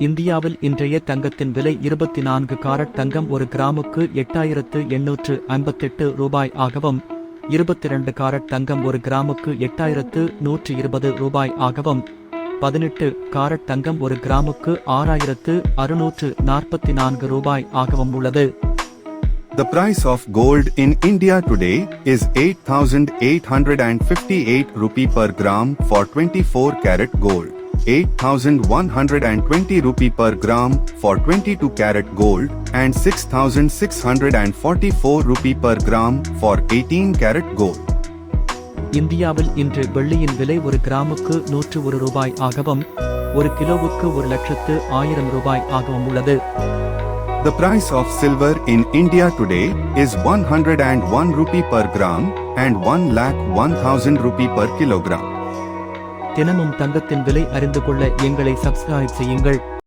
இந்தியாவில் இன்றைய தங்கத்தின் விலை 24 காரட் தங்கம் ஒரு கிராமுக்கு 8858 ரூபாய் ஆகவும், 22 காரட் தங்கம் ஒரு கிராமுக்கு 8120 ரூபாய் ஆகவும், 18 காரட் தங்கம் ஒரு கிராமுக்கு 6644 ரூபாய் ஆகவும் உள்ளது. The price of gold in India today is 8,858 rupee per gram for 24 karat gold, 8,120 rupee per gram for 22 karat gold, and 6,644 rupee per gram for 18 karat gold. இந்தியாவில் இன்று வெள்ளியின் விலை ஒரு கிராமுக்கு 101 ரூபாய் ஆகவும், ஒரு கிலோவுக்கு 1,00,000 ரூபாய் ஆகவும் உள்ளது. The price of silver in India today is 101 rupee per gram and 1,01,000 rupee per kilogram. தினமும் தங்கத்தின் விலை அறிந்து கொள்ள எங்களை சப்ஸ்கிரைப் செய்யுங்கள்.